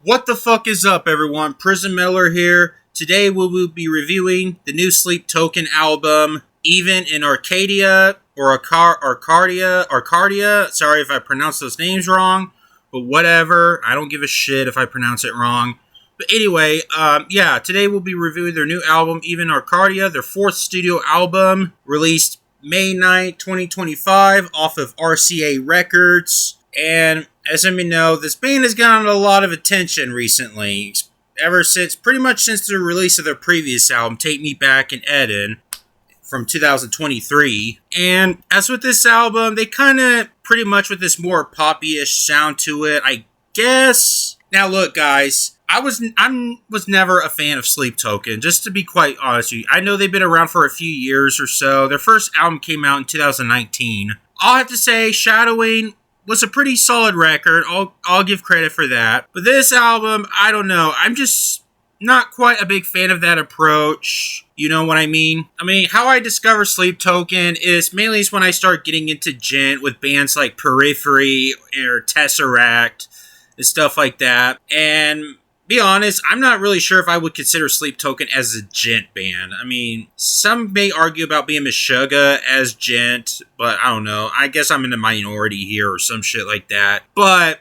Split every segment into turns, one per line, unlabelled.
What the fuck is up, everyone? Prison Miller here. Today we will be reviewing the new Sleep Token album, Even in Arcadia, or Arcadia. Sorry if I pronounce those names wrong, but whatever. I don't give a shit if I pronounce it wrong. But anyway, today we'll be reviewing their new album, Even Arcadia, their fourth studio album, released May 9th, 2025, off of RCA Records. And as some of you know, this band has gotten a lot of attention recently, pretty much since the release of their previous album, Take Me Back in Eden, from 2023. And as with this album, they kind of pretty much with this more poppy-ish sound to it, I guess. Now look, guys, I was never a fan of Sleep Token, just to be quite honest with you. I know they've been around for a few years or so. Their first album came out in 2019. I'll have to say, Shadowing was a pretty solid record. I'll give credit for that. But this album, I don't know. I'm just not quite a big fan of that approach. You know what I mean? How I discover Sleep Token is mainly when I start getting into gent with bands like Periphery or Tesseract and stuff like that. And be honest, I'm not really sure if I would consider Sleep Token as a gent band. Some may argue about being Meshuggah as gent, but I don't know. I guess I'm in the minority here or some shit like that. But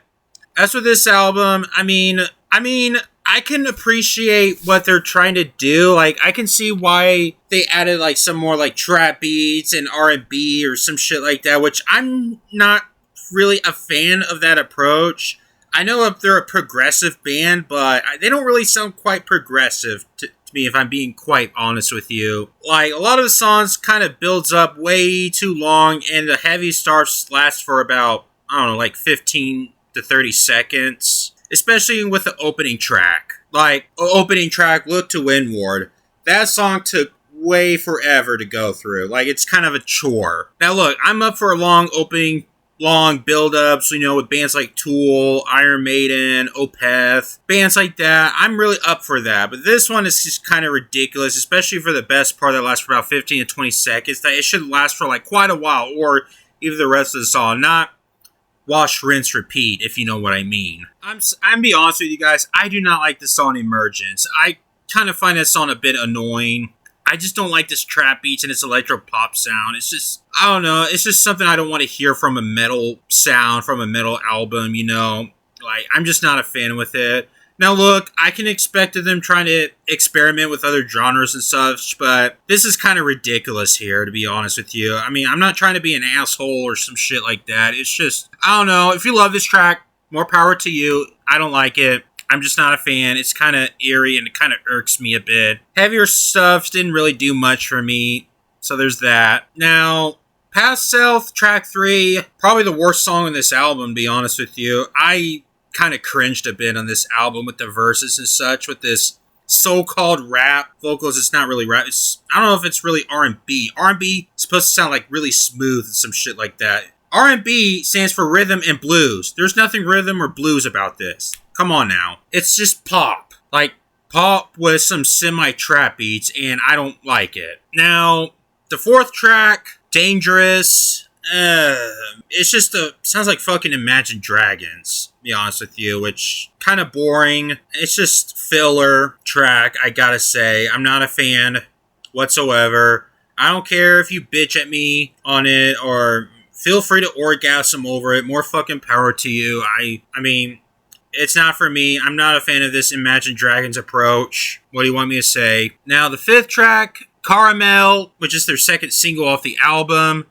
as with this album, I can appreciate what they're trying to do. Like, I can see why they added like some more like trap beats and R&B or some shit like that, which I'm not really a fan of that approach. I know they're a progressive band, but they don't really sound quite progressive to me, if I'm being quite honest with you. Like, a lot of the songs kind of builds up way too long, and the heavy starts last for about, 15 to 30 seconds. Especially with the opening track. Like, opening track, Look to Windward. That song took way forever to go through. Like, it's kind of a chore. Now look, I'm up for a long build-ups, with bands like Tool, Iron Maiden, Opeth, bands like that. I'm really up for that. But this one is just kind of ridiculous, especially for the best part that lasts for about 15 to 20 seconds. That it should last for like quite a while, or even the rest of the song. Not wash, rinse, repeat, if you know what I mean. I'm be honest with you guys, I do not like the song Emergence. I kind of find that song a bit annoying. I just don't like this trap beats and this electro pop sound. It's just, I don't know, it's just something I don't want to hear from a metal sound, from a metal album, Like, I'm just not a fan with it. Now look, I can expect of them trying to experiment with other genres and such, but this is kind of ridiculous here, to be honest with you. I'm not trying to be an asshole or some shit like that. It's just, I don't know, if you love this track, more power to you. I don't like it. I'm just not a fan. It's kind of eerie and it kind of irks me a bit. Heavier stuff didn't really do much for me, so there's that. Now, Past Self, track 3, probably the worst song on this album, to be honest with you. I kind of cringed a bit on this album with the verses and such, with this so-called rap vocals. It's not really rap. I don't know if it's really R&B. R&B is supposed to sound like really smooth and some shit like that. R&B stands for rhythm and blues. There's nothing rhythm or blues about this. Come on now. It's just pop. Like, pop with some semi-trap beats, and I don't like it. Now, the fourth track, Dangerous, it's just sounds like fucking Imagine Dragons, to be honest with you, which kind of boring. It's just filler track, I gotta say. I'm not a fan whatsoever. I don't care if you bitch at me on it, or feel free to orgasm over it. More fucking power to you. It's not for me. I'm not a fan of this Imagine Dragons approach. What do you want me to say? Now, the fifth track, Caramel, which is their second single off the album.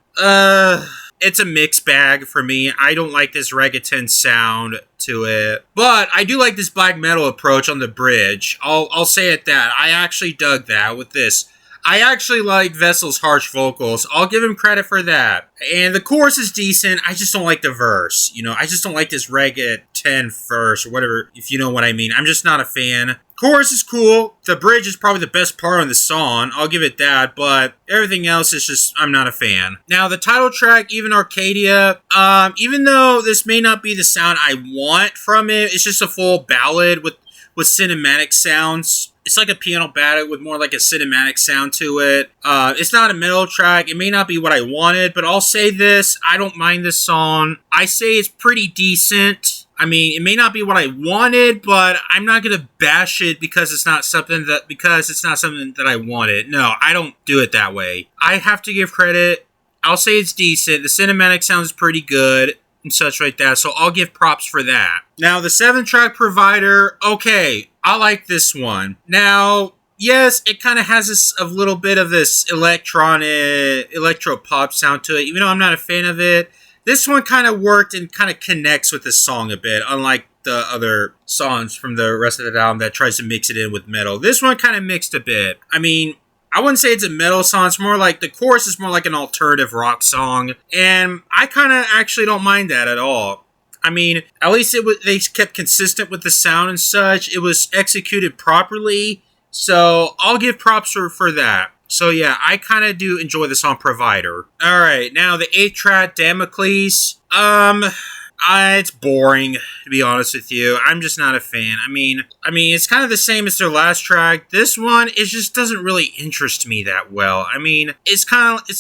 It's a mixed bag for me. I don't like this reggaeton sound to it. But I do like this black metal approach on the bridge. I'll say it that. I actually dug that with this. I actually like Vessel's harsh vocals. I'll give him credit for that. And the chorus is decent. I just don't like the verse. I just don't like this reggaeton verse or whatever, if you know what I mean. I'm just not a fan. Chorus is cool. The bridge is probably the best part on the song. I'll give it that. But everything else is just, I'm not a fan. Now, the title track, Even Arcadia, even though this may not be the sound I want from it, it's just a full ballad with cinematic sounds. It's like a piano ballad with more like a cinematic sound to it. It's not a metal track. It may not be what I wanted, but I'll say this. I don't mind this song. I say it's pretty decent. I mean, it may not be what I wanted, but I'm not gonna bash it because it's not something that I wanted. No, I don't do it that way. I have to give credit. I'll say it's decent. The cinematic sounds pretty good and such like that, so I'll give props for that. Now, the 7-track provider, okay, I like this one. Now, yes, it kind of has a little bit of this electro pop sound to it, even though I'm not a fan of it. This one kind of worked and kind of connects with the song a bit, unlike the other songs from the rest of the album that tries to mix it in with metal. This one kind of mixed a bit. I mean, I wouldn't say it's a metal song. It's more like the chorus is more like an alternative rock song, and I kind of actually don't mind that at all. I mean, at least they kept consistent with the sound and such. It was executed properly, so I'll give props for that. So yeah, I kind of do enjoy the song Provider. Alright, now the 8th track, Damocles. It's boring, to be honest with you. I'm just not a fan. I mean, it's kind of the same as their last track. This one, it just doesn't really interest me that well. I mean, it's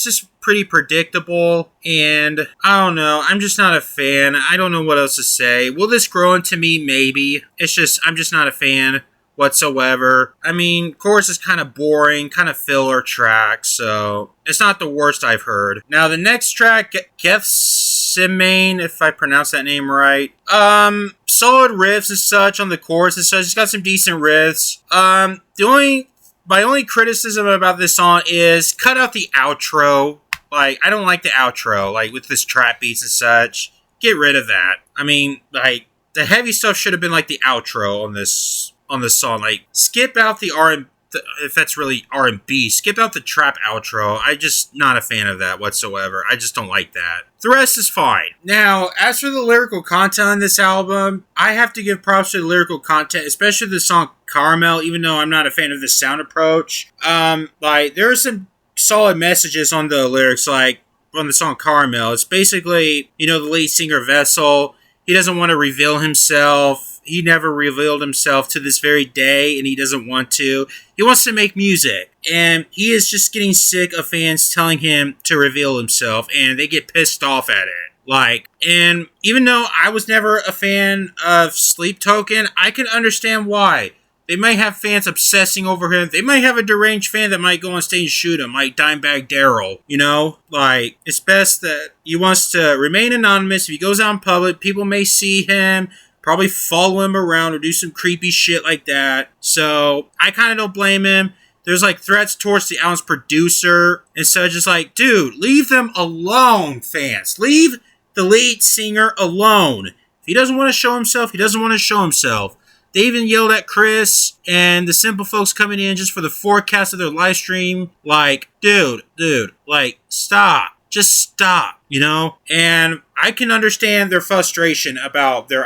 just pretty predictable, and I don't know. I'm just not a fan. I don't know what else to say. Will this grow into me? Maybe. I'm just not a fan whatsoever. I mean, chorus is kind of boring, kind of filler track, so it's not the worst I've heard. Now, the next track, Gethsemane, if I pronounce that name right. Solid riffs and such on the chorus and such. It's got some decent riffs. My only criticism about this song is cut out the outro. Like, I don't like the outro, like, with this trap beats and such. Get rid of that. I mean, like, the heavy stuff should have been like the outro on this song. Like, skip out the if that's really R&B, skip out the trap outro. I'm just not a fan of that whatsoever. I just don't like that. The rest is fine. Now, as for the lyrical content on this album, I have to give props to the lyrical content, especially the song Caramel, even though I'm not a fan of the sound approach. Like, there are some solid messages on the lyrics, like on the song Caramel. It's basically, the lead singer Vessel, he doesn't want to reveal himself. He never revealed himself to this very day, and he doesn't want to. He wants to make music, and he is just getting sick of fans telling him to reveal himself, and they get pissed off at it. And even though I was never a fan of Sleep Token, I can understand why. They might have fans obsessing over him. They might have a deranged fan that might go on stage and shoot him, like Dimebag Darrell, it's best that he wants to remain anonymous. If he goes out in public, people may see him, probably follow him around or do some creepy shit like that. So, I kind of don't blame him. There's, threats towards the album's producer and such. It's like, dude, leave them alone, fans. Leave the lead singer alone. If he doesn't want to show himself, he doesn't want to show himself. They even yelled at Chris and the Simple folks coming in just for the forecast of their live stream. Dude, stop. Just stop, And I can understand their frustration about their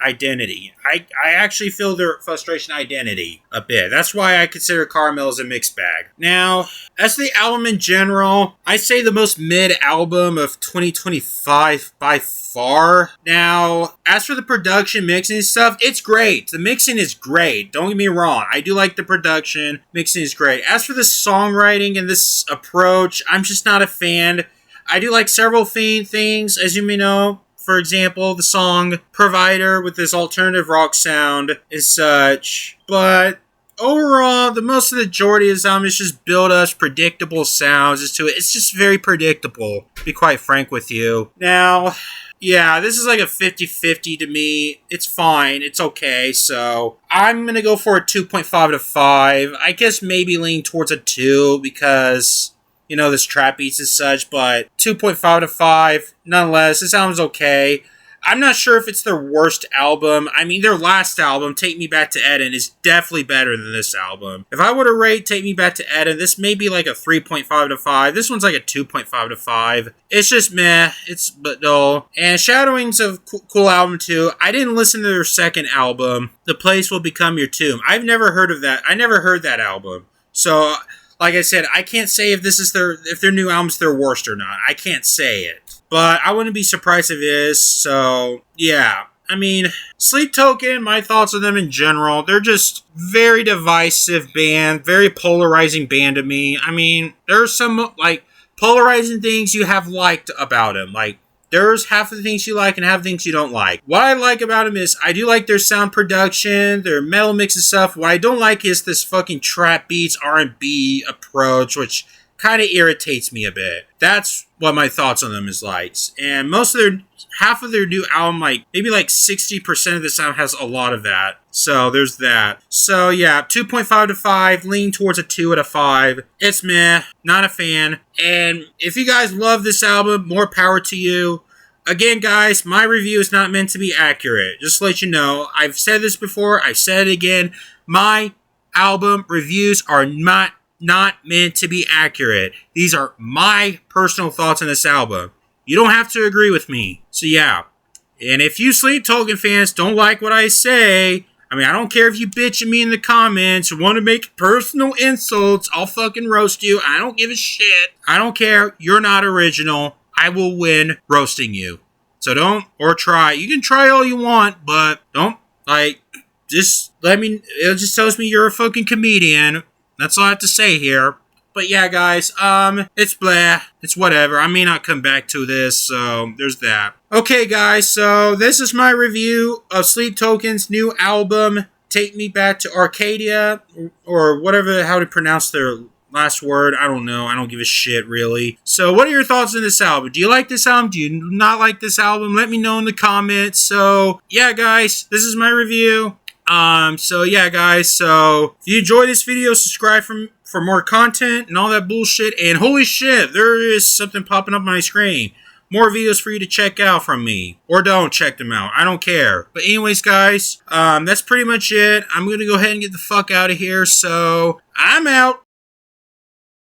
identity. I actually feel their frustration identity a bit. That's why I consider Caramel as a mixed bag. Now, as for the album in general, I say the most mid album of 2025 by far. Now, as for the production, mixing and stuff, it's great. The mixing is great. Don't get me wrong. I do like the production. Mixing is great. As for the songwriting and this approach, I'm just not a fan. I do like several things, as you may know. For example, the song Provider with this alternative rock sound and such. But overall, the majority of this album is just build-ups, predictable sounds to it. It's just very predictable, to be quite frank with you. Now, yeah, this is like a 50-50 to me. It's fine. It's okay. So, I'm going to go for a 2.5 to 5. I guess maybe lean towards a 2 because this trap beats and such, but 2.5 to 5, nonetheless, this album's okay. I'm not sure if it's their worst album. I mean, their last album, Take Me Back to Eden, is definitely better than this album. If I were to rate Take Me Back to Eden, this may be like a 3.5 to 5. This one's like a 2.5 to 5. It's just meh. It's but dull. And Shadowing's a cool album too. I didn't listen to their second album, The Place Will Become Your Tomb. I've never heard of that. I never heard that album. So, like I said, I can't say if their new album's their worst or not. I can't say it. But I wouldn't be surprised if it is, so, yeah. I mean, Sleep Token, my thoughts on them in general, they're just very divisive band, very polarizing band to me. I mean, there's some, polarizing things you have liked about them. there's half of the things you like and half the things you don't like. What I like about them is I do like their sound production, their metal mix and stuff. What I don't like is this fucking trap beats R&B approach, which kind of irritates me a bit. That's what my thoughts on them is like. And half of their new album, like maybe like 60% of this album has a lot of that. So there's that. So yeah, 2.5 to 5, lean towards a 2 out of 5. It's meh, not a fan. And if you guys love this album, more power to you. Again, guys, my review is not meant to be accurate. Just to let you know, I've said this before, I've said it again. My album reviews are not meant to be accurate. These are my personal thoughts on this album. You don't have to agree with me. So yeah. And if you Sleep Token fans don't like what I say, I mean, I don't care if you bitch at me in the comments or want to make personal insults, I'll fucking roast you. I don't give a shit. I don't care. You're not original. I will win roasting you. So don't, or try. You can try all you want, but don't, just let me, it just tells me you're a fucking comedian. That's all I have to say here. But yeah, guys, it's blah. It's whatever. I may not come back to this, so there's that. Okay, guys, so this is my review of Sleep Token's new album, Take Me Back to Arcadia, or whatever, how to pronounce their last word. I don't know. I don't give a shit, really. So what are your thoughts on this album? Do you like this album? Do you not like this album? Let me know in the comments. So yeah, guys, this is my review. So yeah, guys, so if you enjoyed this video, subscribe for more content and all that bullshit. And holy shit, there is something popping up on my screen. More videos for you to check out from me. Or don't check them out. I don't care. But anyways, guys, that's pretty much it. I'm going to go ahead and get the fuck out of here. So I'm out.